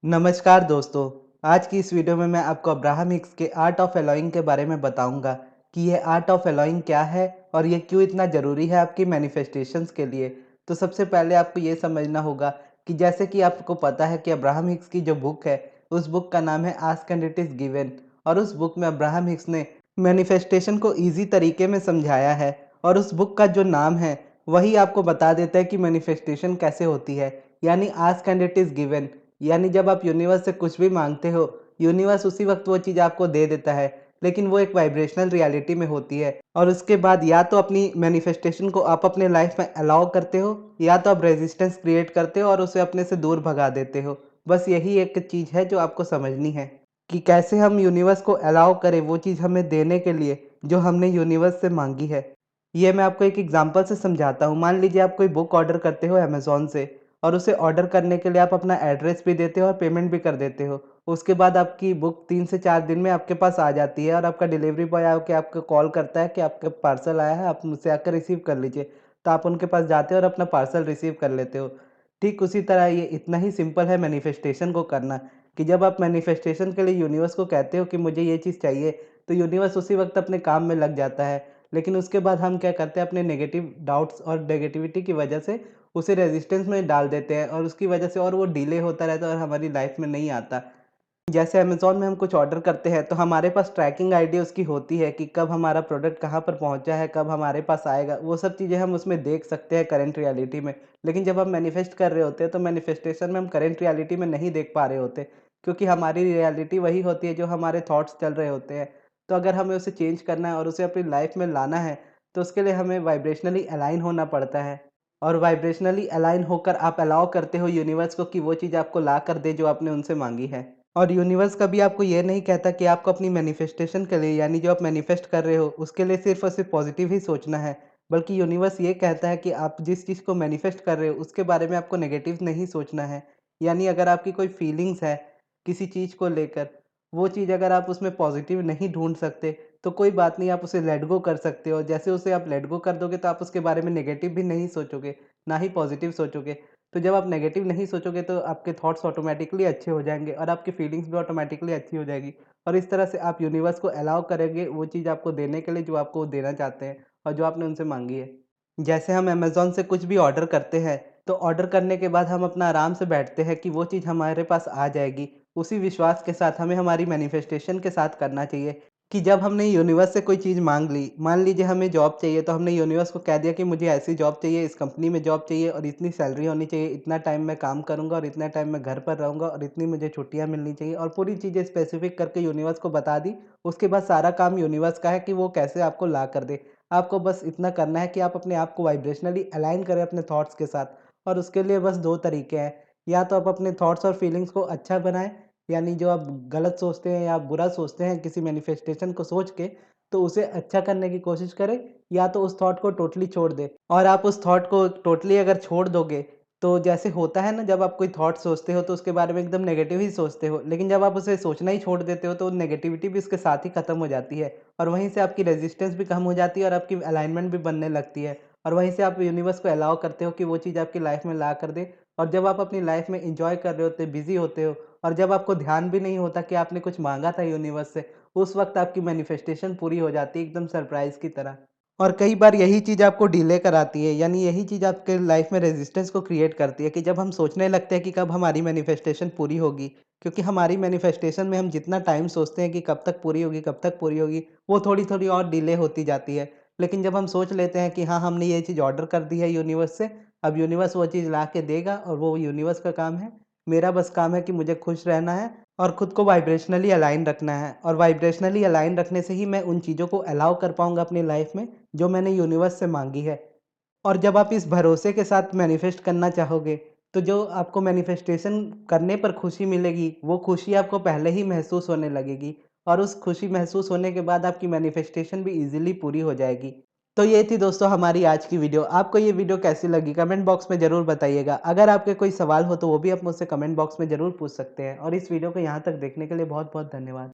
नमस्कार दोस्तों। आज की इस वीडियो में मैं आपको अब्राहम हिक्स के आर्ट ऑफ एलोइंग के बारे में बताऊंगा कि ये आर्ट ऑफ एलोइंग क्या है और ये क्यों इतना ज़रूरी है आपकी मैनिफेस्टेशंस के लिए। तो सबसे पहले आपको ये समझना होगा कि जैसे कि आपको पता है कि अब्राहम हिक्स की जो बुक है, उस बुक का नाम है ask and it is given. और उस बुक में अब्राहम हिक्स ने मैनिफेस्टेशन को ईजी तरीके में समझाया है। और उस बुक का जो नाम है वही आपको बता देता है कि मैनिफेस्टेशन कैसे होती है, यानी ask and it is given. यानी जब आप यूनिवर्स से कुछ भी मांगते हो, यूनिवर्स उसी वक्त वो चीज़ आपको दे देता है, लेकिन वो एक वाइब्रेशनल रियलिटी में होती है। और उसके बाद या तो अपनी मैनिफेस्टेशन को आप अपने लाइफ में अलाउ करते हो, या तो आप रेजिस्टेंस क्रिएट करते हो और उसे अपने से दूर भगा देते हो। बस यही एक चीज़ है जो आपको समझनी है कि कैसे हम यूनिवर्स को अलाउ करें वो चीज़ हमें देने के लिए जो हमने यूनिवर्स से मांगी है। ये मैं आपको एक एग्जांपल से समझाता हूँ। मान लीजिए आप कोई बुक ऑर्डर करते हो अमेज़न से, और उसे ऑर्डर करने के लिए आप अपना एड्रेस भी देते हो और पेमेंट भी कर देते हो। उसके बाद आपकी बुक 3 से 4 दिन में आपके पास आ जाती है और आपका डिलीवरी बॉय आके आपको कॉल करता है कि आपका पार्सल आया है, आप मुझसे आकर रिसीव कर लीजिए। तो आप उनके पास जाते हो और अपना पार्सल रिसीव कर लेते हो। ठीक उसी तरह ये इतना ही सिंपल है मैनिफेस्टेशन को करना, कि जब आप मैनिफेस्टेशन के लिए यूनिवर्स को कहते हो कि मुझे ये चीज़ चाहिए, तो यूनिवर्स उसी वक़्त अपने काम में लग जाता है। लेकिन उसके बाद हम क्या करते हैं, अपने नेगेटिव डाउट्स और नेगेटिविटी की वजह से उसे रेजिस्टेंस में डाल देते हैं और उसकी वजह से और वो डिले होता रहता है और हमारी लाइफ में नहीं आता। जैसे अमेज़न में हम कुछ ऑर्डर करते हैं तो हमारे पास ट्रैकिंग आईडी उसकी होती है कि कब हमारा प्रोडक्ट कहाँ पर पहुँचा है, कब हमारे पास आएगा, वो सब चीज़ें हम उसमें देख सकते हैं करंट रियलिटी में। लेकिन जब हम मैनिफेस्ट कर रहे होते हैं तो मैनिफेस्टेशन में हम करंट रियलिटी में नहीं देख पा रहे होते, क्योंकि हमारी रियलिटी वही होती है जो हमारे थॉट्स चल रहे होते हैं। तो अगर हमें उसे चेंज करना है और उसे अपनी लाइफ में लाना है, तो उसके लिए हमें वाइब्रेशनली अलाइन होना पड़ता है। और वाइब्रेशनली अलाइन होकर आप अलाउ करते हो यूनिवर्स को कि वो चीज़ आपको ला कर दे जो आपने उनसे मांगी है। और यूनिवर्स कभी आपको ये नहीं कहता कि आपको अपनी मैनिफेस्टेशन के लिए, यानी जो आप मैनिफेस्ट कर रहे हो उसके लिए सिर्फ और सिर्फ पॉजिटिव ही सोचना है। बल्कि यूनिवर्स ये कहता है कि आप जिस चीज़ को मैनिफेस्ट कर रहे हो उसके बारे में आपको नेगेटिव नहीं सोचना है। यानी अगर आपकी कोई फीलिंग्स है किसी चीज़ को लेकर, वो चीज़ अगर आप उसमें पॉजिटिव नहीं ढूंढ सकते, तो कोई बात नहीं, आप उसे लेट गो कर सकते हो। जैसे उसे आप लेट गो कर दोगे तो आप उसके बारे में नेगेटिव भी नहीं सोचोगे, ना ही पॉजिटिव सोचोगे। तो जब आप नेगेटिव नहीं सोचोगे तो आपके थॉट्स ऑटोमेटिकली अच्छे हो जाएँगे और आपकी फीलिंग्स भी ऑटोमेटिकली अच्छी हो जाएगी। और इस तरह से आप यूनिवर्स को अलाउ करेंगे वो चीज़ आपको देने के लिए जो आपको वो देना चाहते हैं और जो आपने उनसे माँगी है। जैसे हम अमेज़न से कुछ भी ऑर्डर करते हैं, तो ऑर्डर करने के बाद हम अपना आराम से बैठते हैं कि वो चीज़ हमारे पास आ जाएगी। उसी विश्वास के साथ हमें हमारी मैनिफेस्टेशन के साथ करना चाहिए कि जब हमने यूनिवर्स से कोई चीज़ माँग ली, मान लीजिए हमें जॉब चाहिए, तो हमने यूनिवर्स को कह दिया कि मुझे ऐसी जॉब चाहिए, इस कंपनी में जॉब चाहिए और इतनी सैलरी होनी चाहिए, इतना टाइम मैं काम करूँगा और इतना टाइम मैं घर पर रहूँगा और इतनी मुझे छुट्टियाँ मिलनी चाहिए, और पूरी चीज़ें स्पेसिफ़िक करके यूनिवर्स को बता दी। उसके बाद सारा काम यूनिवर्स का है कि वो कैसे आपको ला कर दे। आपको बस इतना करना है कि आप अपने आप को वाइब्रेशनली अलाइन करें अपने थॉट्स के साथ, और उसके लिए बस 2 तरीके हैं। या तो आप अपने थॉट्स और फीलिंग्स को अच्छा बनाएँ, यानी जो आप गलत सोचते हैं या आप बुरा सोचते हैं किसी मैनिफेस्टेशन को सोच के, तो उसे अच्छा करने की कोशिश करें, या तो उस थॉट को टोटली छोड़ दें। और आप उस थॉट को टोटली अगर छोड़ दोगे, तो जैसे होता है ना, जब आप कोई थॉट सोचते हो तो उसके बारे में एकदम नेगेटिव ही सोचते हो, लेकिन जब आप उसे सोचना ही छोड़ देते हो तो नेगेटिविटी भी इसके साथ ही खत्म हो जाती है और वहीं से आपकी रेजिस्टेंस भी कम हो जाती है और आपकी अलाइनमेंट भी बनने लगती है। और वहीं से आप यूनिवर्स को अलाउ करते हो कि वो चीज़ आपकी लाइफ में ला कर दे। और जब आप अपनी लाइफ में एंजॉय कर रहे होते, बिजी होते हो, और जब आपको ध्यान भी नहीं होता कि आपने कुछ मांगा था यूनिवर्स से, उस वक्त आपकी मैनिफेस्टेशन पूरी हो जाती है एकदम सरप्राइज की तरह। और कई बार यही चीज़ आपको डिले कराती है, यानी यही चीज़ आपके लाइफ में रेजिस्टेंस को क्रिएट करती है कि जब हम सोचने लगते हैं कि कब हमारी मैनिफेस्टेशन पूरी होगी। क्योंकि हमारी मैनिफेस्टेशन में हम जितना टाइम सोचते हैं कि कब तक पूरी होगी, कब तक पूरी होगी, वो थोड़ी थोड़ी और डिले होती जाती है। लेकिन जब हम सोच लेते हैं कि हाँ, हमने ये चीज़ ऑर्डर कर दी है यूनिवर्स से, अब यूनिवर्स वो चीज़ ला के देगा और वो यूनिवर्स का काम है। मेरा बस काम है कि मुझे खुश रहना है और खुद को वाइब्रेशनली अलाइन रखना है, और वाइब्रेशनली अलाइन रखने से ही मैं उन चीज़ों को अलाउ कर पाऊँगा अपनी लाइफ में जो मैंने यूनिवर्स से माँगी है। और जब आप इस भरोसे के साथ मैनिफेस्ट करना चाहोगे, तो जो आपको मैनिफेस्टेशन करने पर खुशी मिलेगी, वो खुशी आपको पहले ही महसूस होने लगेगी, और उस खुशी महसूस होने के बाद आपकी मैनिफेस्टेशन भी ईज़िली पूरी हो जाएगी। तो ये थी दोस्तों हमारी आज की वीडियो। आपको ये वीडियो कैसी लगी कमेंट बॉक्स में ज़रूर बताइएगा। अगर आपके कोई सवाल हो तो वो भी आप मुझसे कमेंट बॉक्स में ज़रूर पूछ सकते हैं, और इस वीडियो को यहाँ तक देखने के लिए बहुत-बहुत धन्यवाद।